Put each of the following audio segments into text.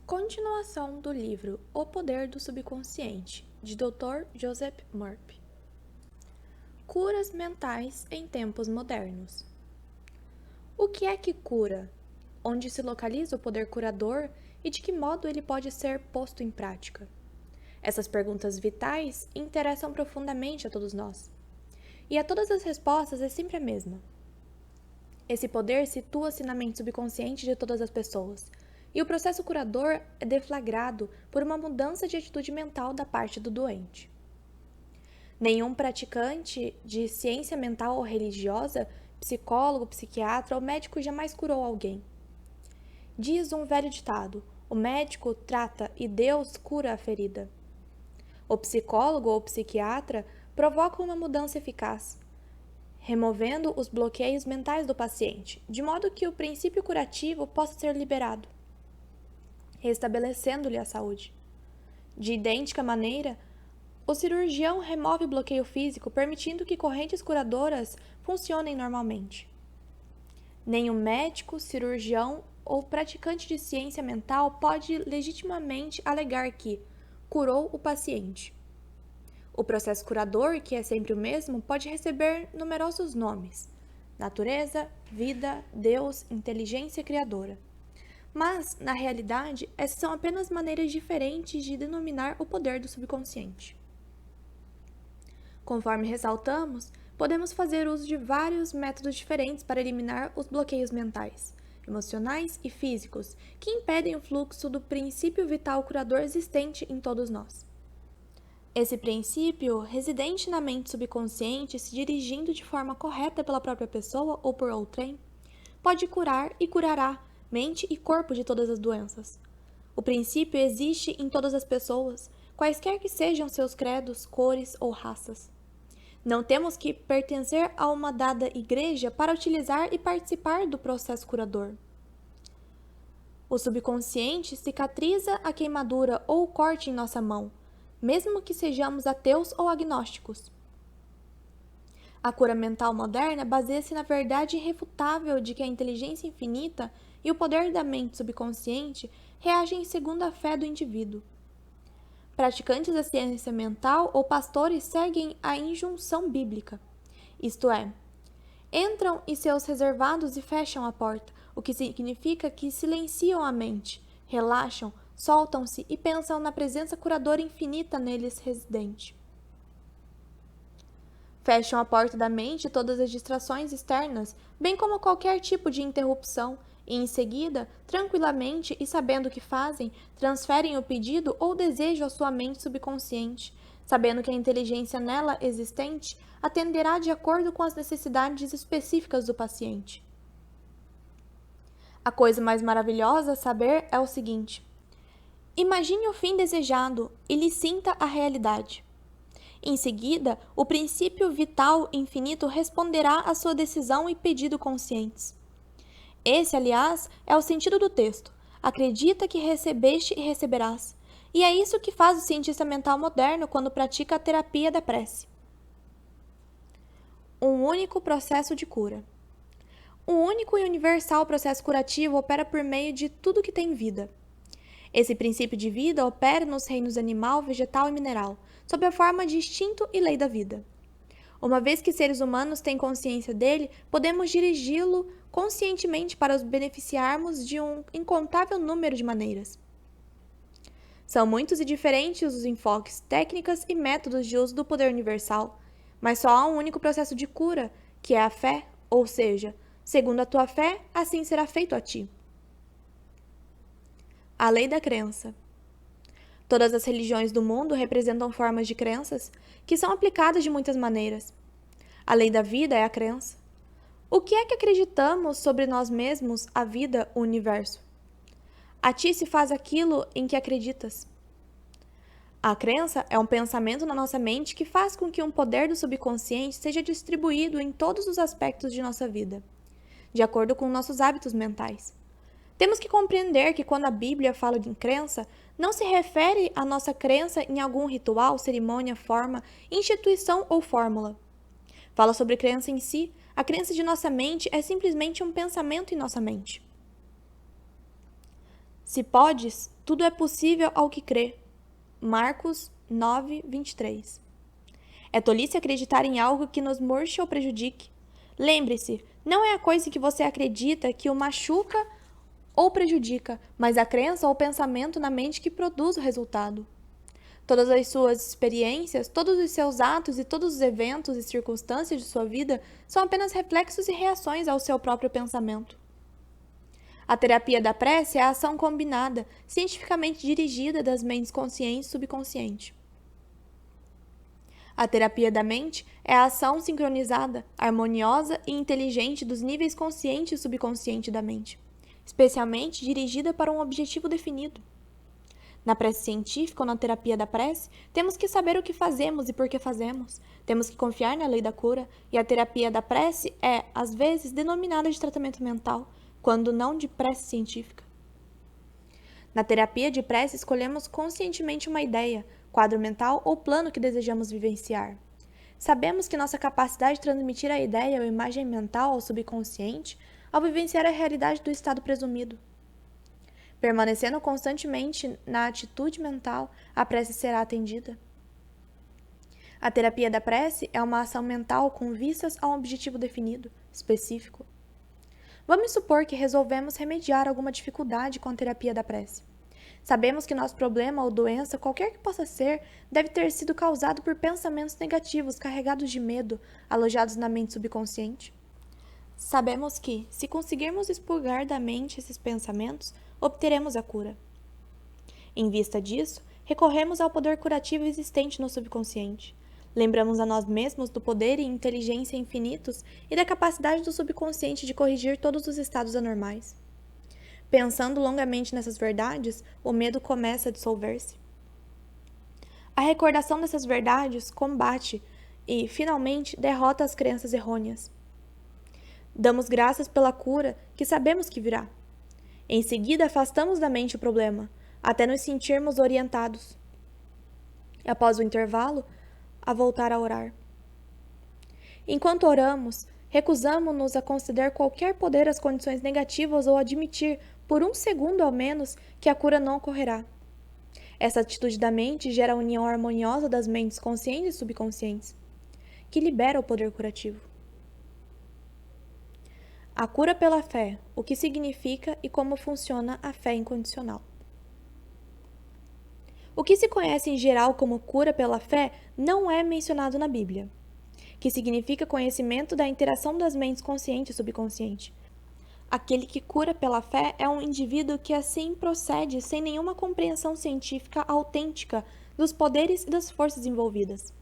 Continuação do livro O Poder do Subconsciente, de Dr. Joseph Murphy. Curas mentais em tempos modernos. O que é que cura? Onde se localiza o poder curador e de que modo ele pode ser posto em prática? Essas perguntas vitais interessam profundamente a todos nós. E a todas as respostas é sempre a mesma. Esse poder situa-se na mente subconsciente de todas as pessoas, e o processo curador é deflagrado por uma mudança de atitude mental da parte do doente. Nenhum praticante de ciência mental ou religiosa, psicólogo, psiquiatra ou médico jamais curou alguém. Diz um velho ditado: o médico trata e Deus cura a ferida. O psicólogo ou psiquiatra provoca uma mudança eficaz, removendo os bloqueios mentais do paciente, de modo que o princípio curativo possa ser liberado, restabelecendo-lhe a saúde. De idêntica maneira, o cirurgião remove o bloqueio físico, permitindo que correntes curadoras funcionem normalmente. Nenhum médico, cirurgião ou praticante de ciência mental pode legitimamente alegar que curou o paciente. O processo curador, que é sempre o mesmo, pode receber numerosos nomes: natureza, vida, Deus, inteligência criadora. Mas, na realidade, essas são apenas maneiras diferentes de denominar o poder do subconsciente. Conforme ressaltamos, podemos fazer uso de vários métodos diferentes para eliminar os bloqueios mentais, emocionais e físicos que impedem o fluxo do princípio vital curador existente em todos nós. Esse princípio, residente na mente subconsciente, se dirigindo de forma correta pela própria pessoa ou por outrem, pode curar e curará mente e corpo de todas as doenças. O princípio existe em todas as pessoas, quaisquer que sejam seus credos, cores ou raças. Não temos que pertencer a uma dada igreja para utilizar e participar do processo curador. O subconsciente cicatriza a queimadura ou o corte em nossa mão, mesmo que sejamos ateus ou agnósticos. A cura mental moderna baseia-se na verdade irrefutável de que a inteligência infinita e o poder da mente subconsciente reagem segundo a fé do indivíduo. Praticantes da ciência mental ou pastores seguem a injunção bíblica, isto é, entram em seus reservados e fecham a porta, o que significa que silenciam a mente, relaxam, soltam-se e pensam na presença curadora infinita neles residente. Fecham a porta da mente todas as distrações externas, bem como qualquer tipo de interrupção, e em seguida, tranquilamente e sabendo o que fazem, transferem o pedido ou desejo à sua mente subconsciente, sabendo que a inteligência nela existente atenderá de acordo com as necessidades específicas do paciente. A coisa mais maravilhosa a saber é o seguinte: imagine o fim desejado e lhe sinta a realidade. Em seguida, o princípio vital infinito responderá à sua decisão e pedido conscientes. Esse, aliás, é o sentido do texto. Acredita que recebeste e receberás. E é isso que faz o cientista mental moderno quando pratica a terapia da prece. Um único processo de cura. Um único e universal processo curativo opera por meio de tudo que tem vida. Esse princípio de vida opera nos reinos animal, vegetal e mineral, sob a forma de instinto e lei da vida. Uma vez que seres humanos têm consciência dele, podemos dirigi-lo conscientemente para os beneficiarmos de um incontável número de maneiras. São muitos e diferentes os enfoques, técnicas e métodos de uso do poder universal, mas só há um único processo de cura, que é a fé, ou seja, segundo a tua fé, assim será feito a ti. A lei da crença. Todas as religiões do mundo representam formas de crenças que são aplicadas de muitas maneiras. A lei da vida é a crença. O que é que acreditamos sobre nós mesmos, a vida, o universo? A ti se faz aquilo em que acreditas. A crença é um pensamento na nossa mente que faz com que um poder do subconsciente seja distribuído em todos os aspectos de nossa vida, de acordo com nossos hábitos mentais. Temos que compreender que quando a Bíblia fala de crença, não se refere à nossa crença em algum ritual, cerimônia, forma, instituição ou fórmula. Fala sobre crença em si. A crença de nossa mente é simplesmente um pensamento em nossa mente. Se podes, tudo é possível ao que crê. Marcos 9, 23. É tolice acreditar em algo que nos murche ou prejudique. Lembre-se, não é a coisa que você acredita que o machuca ou prejudica, mas a crença ou pensamento na mente que produz o resultado. Todas as suas experiências, todos os seus atos e todos os eventos e circunstâncias de sua vida são apenas reflexos e reações ao seu próprio pensamento. A terapia da prece é a ação combinada, cientificamente dirigida das mentes consciente e subconsciente. A terapia da mente é a ação sincronizada, harmoniosa e inteligente dos níveis consciente e subconsciente da mente, especialmente dirigida para um objetivo definido. Na prece científica ou na terapia da prece, temos que saber o que fazemos e por que fazemos. Temos que confiar na lei da cura, e a terapia da prece é, às vezes, denominada de tratamento mental, quando não de prece científica. Na terapia de prece, escolhemos conscientemente uma ideia, quadro mental ou plano que desejamos vivenciar. Sabemos que nossa capacidade de transmitir a ideia ou imagem mental ao subconsciente ao vivenciar a realidade do estado presumido. Permanecendo constantemente na atitude mental, a prece será atendida. A terapia da prece é uma ação mental com vistas a um objetivo definido, específico. Vamos supor que resolvemos remediar alguma dificuldade com a terapia da prece. Sabemos que nosso problema ou doença, qualquer que possa ser, deve ter sido causado por pensamentos negativos carregados de medo, alojados na mente subconsciente. Sabemos que, se conseguirmos expurgar da mente esses pensamentos, obteremos a cura. Em vista disso, recorremos ao poder curativo existente no subconsciente. Lembramos a nós mesmos do poder e inteligência infinitos e da capacidade do subconsciente de corrigir todos os estados anormais. Pensando longamente nessas verdades, o medo começa a dissolver-se. A recordação dessas verdades combate e, finalmente, derrota as crenças errôneas. Damos graças pela cura que sabemos que virá. Em seguida, afastamos da mente o problema, até nos sentirmos orientados. Após o intervalo, a voltar a orar. Enquanto oramos, recusamo-nos a conceder qualquer poder às condições negativas ou admitir, por um segundo ao menos, que a cura não ocorrerá. Essa atitude da mente gera a união harmoniosa das mentes conscientes e subconscientes, que libera o poder curativo. A cura pela fé, o que significa e como funciona a fé incondicional. O que se conhece em geral como cura pela fé não é mencionado na Bíblia, que significa conhecimento da interação das mentes consciente e subconsciente. Aquele que cura pela fé é um indivíduo que assim procede sem nenhuma compreensão científica autêntica dos poderes e das forças envolvidas.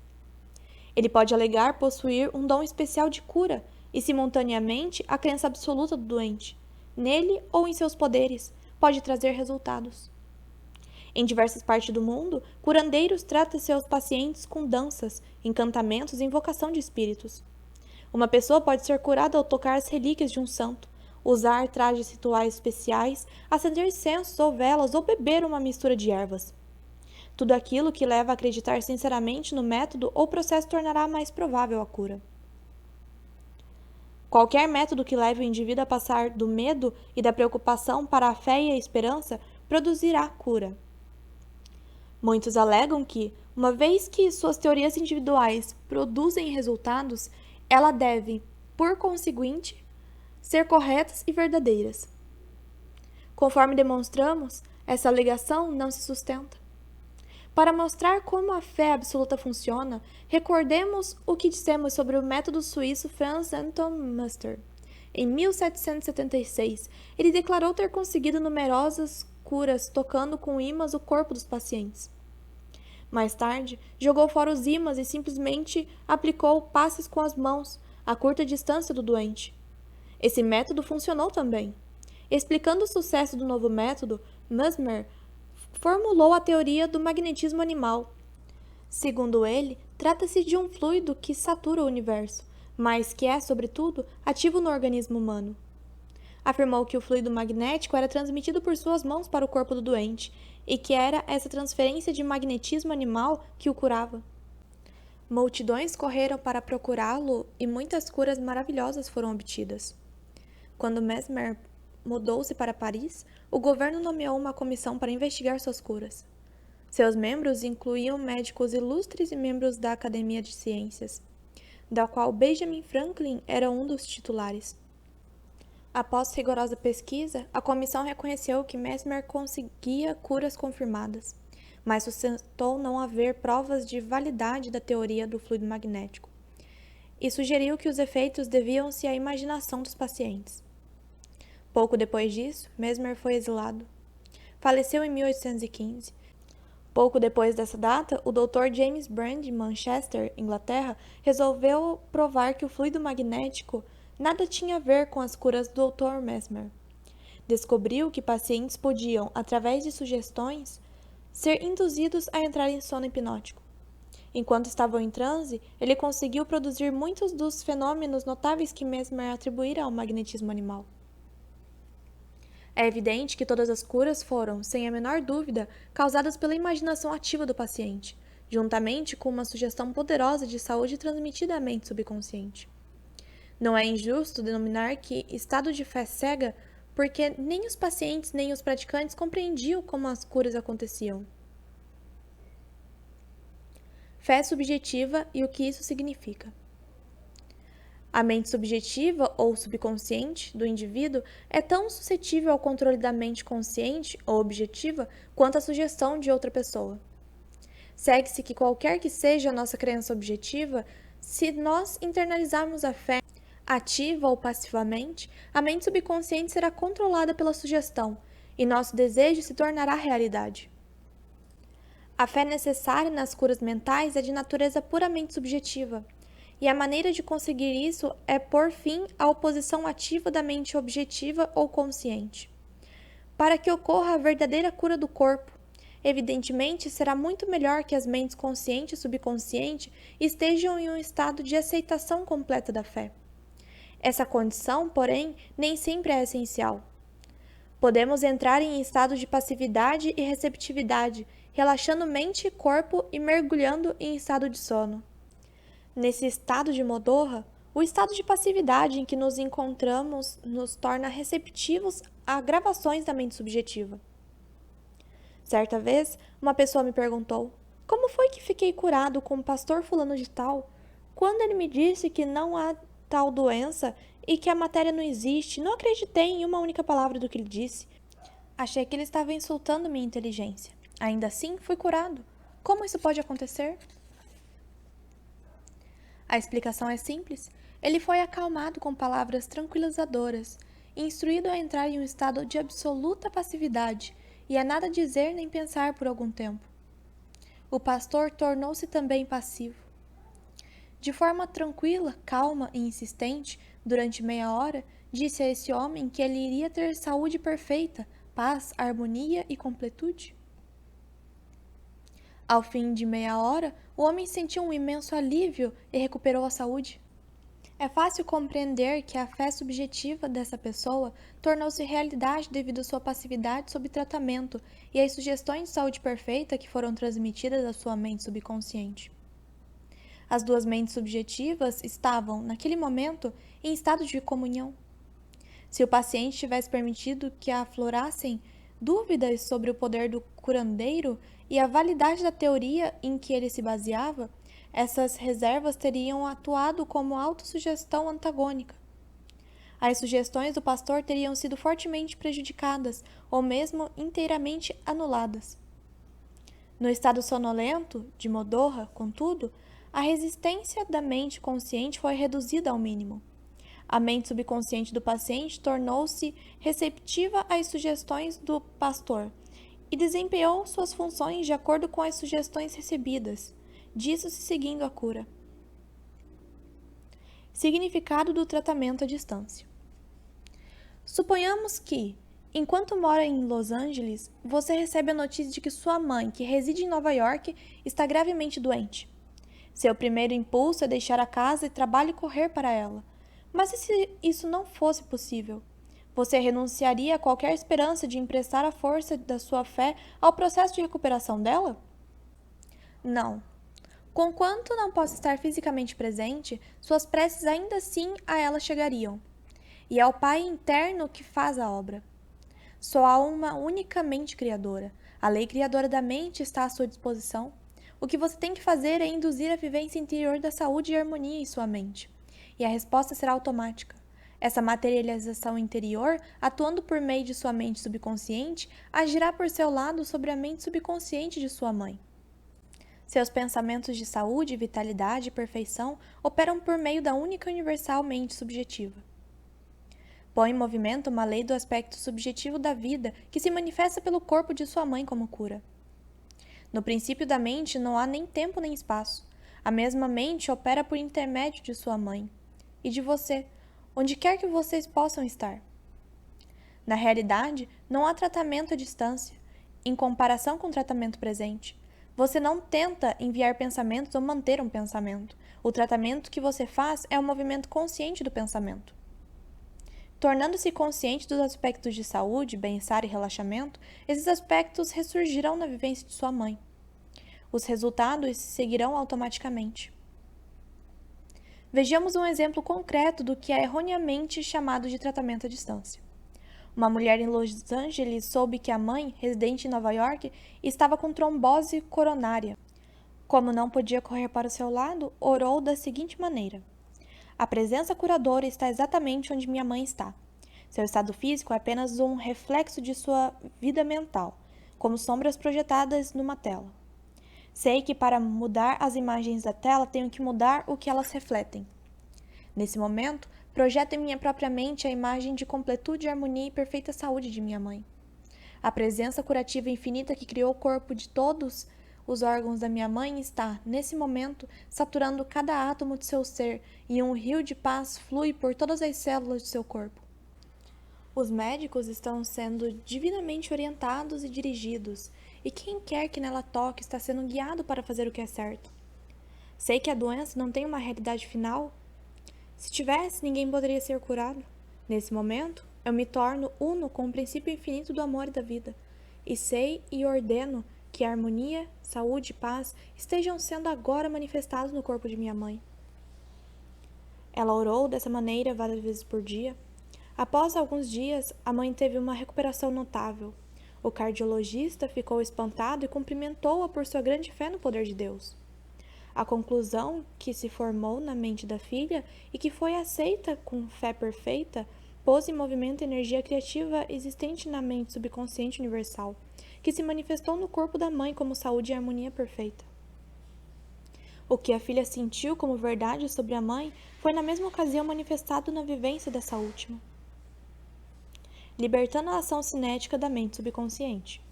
Ele pode alegar possuir um dom especial de cura e, simultaneamente, a crença absoluta do doente, nele ou em seus poderes, pode trazer resultados. Em diversas partes do mundo, curandeiros tratam seus pacientes com danças, encantamentos e invocação de espíritos. Uma pessoa pode ser curada ao tocar as relíquias de um santo, usar trajes rituais especiais, acender incensos ou velas ou beber uma mistura de ervas. Tudo aquilo que leva a acreditar sinceramente no método ou processo tornará mais provável a cura. Qualquer método que leve o indivíduo a passar do medo e da preocupação para a fé e a esperança produzirá cura. Muitos alegam que, uma vez que suas teorias individuais produzem resultados, elas devem, por conseguinte, ser corretas e verdadeiras. Conforme demonstramos, essa alegação não se sustenta. Para mostrar como a fé absoluta funciona, recordemos o que dissemos sobre o método suíço Franz Anton Muster. Em 1776, ele declarou ter conseguido numerosas curas tocando com ímãs o corpo dos pacientes. Mais tarde, jogou fora os ímãs e simplesmente aplicou passes com as mãos, a curta distância do doente. Esse método funcionou também. Explicando o sucesso do novo método, Mesmer formulou a teoria do magnetismo animal. Segundo ele, trata-se de um fluido que satura o universo, mas que é, sobretudo, ativo no organismo humano. Afirmou que o fluido magnético era transmitido por suas mãos para o corpo do doente e que era essa transferência de magnetismo animal que o curava. Multidões correram para procurá-lo e muitas curas maravilhosas foram obtidas. Quando Mesmer mudou-se para Paris, o governo nomeou uma comissão para investigar suas curas. Seus membros incluíam médicos ilustres e membros da Academia de Ciências, da qual Benjamin Franklin era um dos titulares. Após rigorosa pesquisa, a comissão reconheceu que Mesmer conseguia curas confirmadas, mas sustentou não haver provas de validade da teoria do fluido magnético, e sugeriu que os efeitos deviam-se à imaginação dos pacientes. Pouco depois disso, Mesmer foi exilado. Faleceu em 1815. Pouco depois dessa data, o Dr. James Brand, de Manchester, Inglaterra, resolveu provar que o fluido magnético nada tinha a ver com as curas do Dr. Mesmer. Descobriu que pacientes podiam, através de sugestões, ser induzidos a entrar em sono hipnótico. Enquanto estavam em transe, ele conseguiu produzir muitos dos fenômenos notáveis que Mesmer atribuíra ao magnetismo animal. É evidente que todas as curas foram, sem a menor dúvida, causadas pela imaginação ativa do paciente, juntamente com uma sugestão poderosa de saúde transmitida à mente subconsciente. Não é injusto denominar que estado de fé cega, porque nem os pacientes nem os praticantes compreendiam como as curas aconteciam. Fé subjetiva e o que isso significa. A mente subjetiva ou subconsciente do indivíduo é tão suscetível ao controle da mente consciente ou objetiva quanto a sugestão de outra pessoa. Segue-se que qualquer que seja a nossa crença objetiva, se nós internalizarmos a fé ativa ou passivamente, a mente subconsciente será controlada pela sugestão e nosso desejo se tornará realidade. A fé necessária nas curas mentais é de natureza puramente subjetiva. E a maneira de conseguir isso é pôr fim à oposição ativa da mente objetiva ou consciente. Para que ocorra a verdadeira cura do corpo, evidentemente será muito melhor que as mentes consciente e subconsciente estejam em um estado de aceitação completa da fé. Essa condição, porém, nem sempre é essencial. Podemos entrar em estado de passividade e receptividade, relaxando mente e corpo e mergulhando em estado de sono. Nesse estado de modorra, o estado de passividade em que nos encontramos nos torna receptivos a gravações da mente subjetiva. Certa vez, uma pessoa me perguntou: como foi que fiquei curado com o pastor fulano de tal, quando ele me disse que não há tal doença e que a matéria não existe? Não acreditei em uma única palavra do que ele disse. Achei que ele estava insultando minha inteligência. Ainda assim, fui curado. Como isso pode acontecer? A explicação é simples. Ele foi acalmado com palavras tranquilizadoras, instruído a entrar em um estado de absoluta passividade e a nada dizer nem pensar por algum tempo. O pastor tornou-se também passivo. De forma tranquila, calma e insistente, durante meia hora, disse a esse homem que ele iria ter saúde perfeita, paz, harmonia e completude. Ao fim de meia hora, o homem sentiu um imenso alívio e recuperou a saúde. É fácil compreender que a fé subjetiva dessa pessoa tornou-se realidade devido à sua passividade sob tratamento e às sugestões de saúde perfeita que foram transmitidas à sua mente subconsciente. As duas mentes subjetivas estavam, naquele momento, em estado de comunhão. Se o paciente tivesse permitido que aflorassem dúvidas sobre o poder do curandeiro e a validade da teoria em que ele se baseava, essas reservas teriam atuado como autossugestão antagônica. As sugestões do pastor teriam sido fortemente prejudicadas ou mesmo inteiramente anuladas. No estado sonolento, de modorra, contudo, a resistência da mente consciente foi reduzida ao mínimo. A mente subconsciente do paciente tornou-se receptiva às sugestões do pastor e desempenhou suas funções de acordo com as sugestões recebidas, disso se seguindo a cura. Significado do tratamento à distância. Suponhamos que, enquanto mora em Los Angeles, você recebe a notícia de que sua mãe, que reside em Nova York, está gravemente doente. Seu primeiro impulso é deixar a casa e trabalho e correr para ela. Mas e se isso não fosse possível? Você renunciaria a qualquer esperança de emprestar a força da sua fé ao processo de recuperação dela? Não. Conquanto não possa estar fisicamente presente, suas preces ainda assim a ela chegariam. e é o Pai interno que faz a obra. Só há uma única mente criadora. A lei criadora da mente está à sua disposição. O que você tem que fazer é induzir a vivência interior da saúde e harmonia em sua mente. E a resposta será automática. Essa materialização interior, atuando por meio de sua mente subconsciente, agirá por seu lado sobre a mente subconsciente de sua mãe. Seus pensamentos de saúde, vitalidade e perfeição operam por meio da única e universal mente subjetiva. Põe em movimento uma lei do aspecto subjetivo da vida que se manifesta pelo corpo de sua mãe como cura. No princípio da mente não há nem tempo nem espaço. A mesma mente opera por intermédio de sua mãe e de você, onde quer que vocês possam estar. Na realidade, não há tratamento à distância, em comparação com o tratamento presente. Você não tenta enviar pensamentos ou manter um pensamento. O tratamento que você faz é um movimento consciente do pensamento. Tornando-se consciente dos aspectos de saúde, bem-estar e relaxamento, esses aspectos ressurgirão na vivência de sua mãe. Os resultados seguirão automaticamente. Vejamos um exemplo concreto do que é erroneamente chamado de tratamento à distância. Uma mulher em Los Angeles soube que a mãe, residente em Nova York, estava com trombose coronária. Como não podia correr para o seu lado, orou da seguinte maneira: a presença curadora está exatamente onde minha mãe está. Seu estado físico é apenas um reflexo de sua vida mental, como sombras projetadas numa tela. Sei que para mudar as imagens da tela tenho que mudar o que elas refletem. Nesse momento, projeto em minha própria mente a imagem de completude, harmonia e perfeita saúde de minha mãe. A presença curativa infinita que criou o corpo de todos os órgãos da minha mãe está, nesse momento, saturando cada átomo de seu ser e um rio de paz flui por todas as células de seu corpo. Os médicos estão sendo divinamente orientados e dirigidos, e quem quer que nela toque está sendo guiado para fazer o que é certo. Sei que a doença não tem uma realidade final. Se tivesse, ninguém poderia ser curado. Nesse momento, eu me torno uno com o princípio infinito do amor e da vida, e sei e ordeno que a harmonia, saúde e paz estejam sendo agora manifestados no corpo de minha mãe. Ela orou dessa maneira várias vezes por dia. Após alguns dias, a mãe teve uma recuperação notável. O cardiologista ficou espantado e cumprimentou-a por sua grande fé no poder de Deus. A conclusão que se formou na mente da filha e que foi aceita com fé perfeita pôs em movimento a energia criativa existente na mente subconsciente universal, que se manifestou no corpo da mãe como saúde e harmonia perfeita. O que a filha sentiu como verdade sobre a mãe foi na mesma ocasião manifestado na vivência dessa última, libertando a ação cinética da mente subconsciente.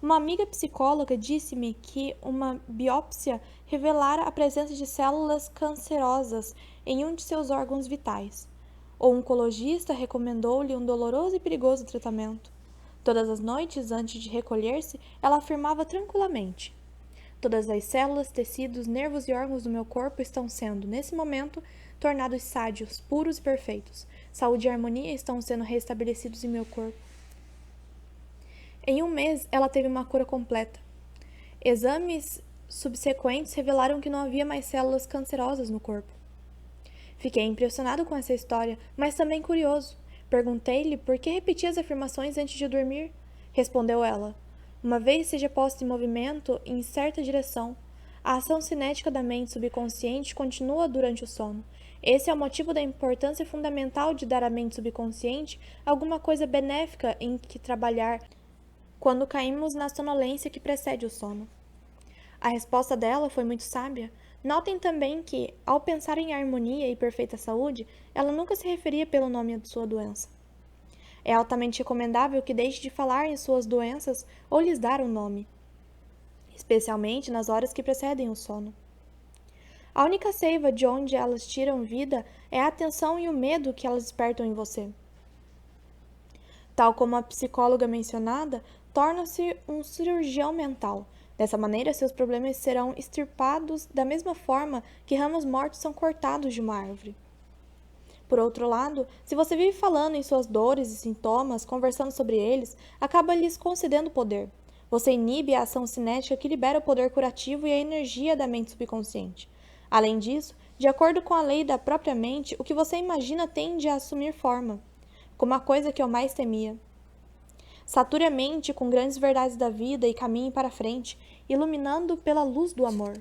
Uma amiga psicóloga disse-me que uma biópsia revelara a presença de células cancerosas em um de seus órgãos vitais. O oncologista recomendou-lhe um doloroso e perigoso tratamento. Todas as noites, antes de recolher-se, ela afirmava tranquilamente: todas as células, tecidos, nervos e órgãos do meu corpo estão sendo, nesse momento, tornados sádios, puros e perfeitos. Saúde e harmonia estão sendo restabelecidos em meu corpo. Em um mês, ela teve uma cura completa. Exames subsequentes revelaram que não havia mais células cancerosas no corpo. Fiquei impressionado com essa história, mas também curioso. Perguntei-lhe por que repetia as afirmações antes de dormir. Respondeu ela: uma vez seja posta em movimento em certa direção, a ação cinética da mente subconsciente continua durante o sono. Esse é o motivo da importância fundamental de dar à mente subconsciente alguma coisa benéfica em que trabalhar quando caímos na sonolência que precede o sono. A resposta dela foi muito sábia. Notem também que, ao pensar em harmonia e perfeita saúde, ela nunca se referia pelo nome de sua doença. É altamente recomendável que deixe de falar em suas doenças ou lhes dar um nome, especialmente nas horas que precedem o sono. A única seiva de onde elas tiram vida é a atenção e o medo que elas despertam em você. Tal como a psicóloga mencionada, torna-se um cirurgião mental. Dessa maneira, seus problemas serão extirpados da mesma forma que ramos mortos são cortados de uma árvore. Por outro lado, se você vive falando em suas dores e sintomas, conversando sobre eles, acaba lhes concedendo poder. Você inibe a ação cinética que libera o poder curativo e a energia da mente subconsciente. Além disso, De acordo com a lei da própria mente, o que você imagina tende a assumir forma, como a coisa que eu mais temia. Sature a mente com grandes verdades da vida e caminhe para frente, iluminando pela luz do amor.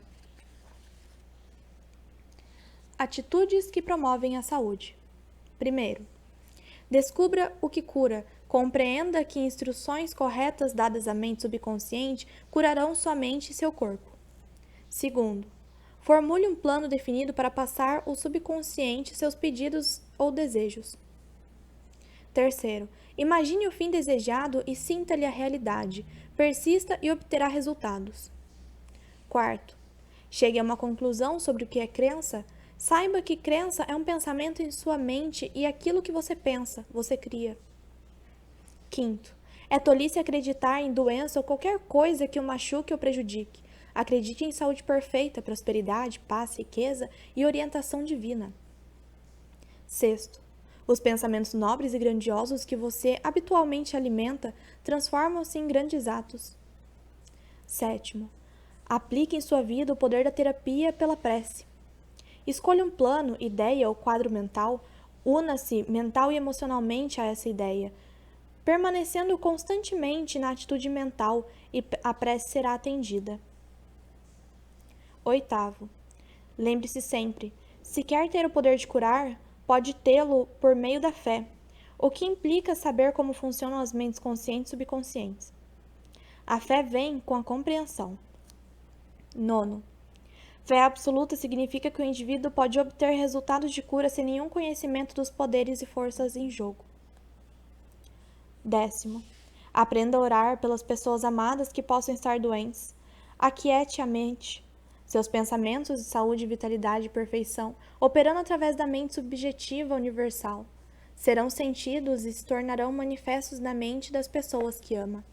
Atitudes que promovem a saúde. Primeiro, descubra o que cura. Compreenda que instruções corretas dadas à mente subconsciente curarão sua mente e seu corpo. Segundo, formule um plano definido para passar ao subconsciente seus pedidos ou desejos. Terceiro, imagine o fim desejado e sinta-lhe a realidade. Persista e obterá resultados. Quarto, chegue a uma conclusão sobre o que é crença. Saiba que crença é um pensamento em sua mente e aquilo que você pensa, você cria. Quinto, é tolice acreditar em doença ou qualquer coisa que o machuque ou prejudique. Acredite em saúde perfeita, prosperidade, paz, riqueza e orientação divina. Sexto, os pensamentos nobres e grandiosos que você habitualmente alimenta transformam-se em grandes atos. Sétimo, aplique em sua vida o poder da terapia pela prece. Escolha um plano, ideia ou quadro mental, una-se mental e emocionalmente a essa ideia, permanecendo constantemente na atitude mental e a prece será atendida. Oitavo, lembre-se sempre, se quer ter o poder de curar, pode tê-lo por meio da fé, o que implica saber como funcionam as mentes conscientes e subconscientes. A fé vem com a compreensão. Nono, fé absoluta significa que o indivíduo pode obter resultados de cura sem nenhum conhecimento dos poderes e forças em jogo. Décimo, aprenda a orar pelas pessoas amadas que possam estar doentes. Aquiete a mente. Seus pensamentos de saúde, vitalidade e perfeição, operando através da mente subjetiva universal, serão sentidos e se tornarão manifestos na mente das pessoas que ama.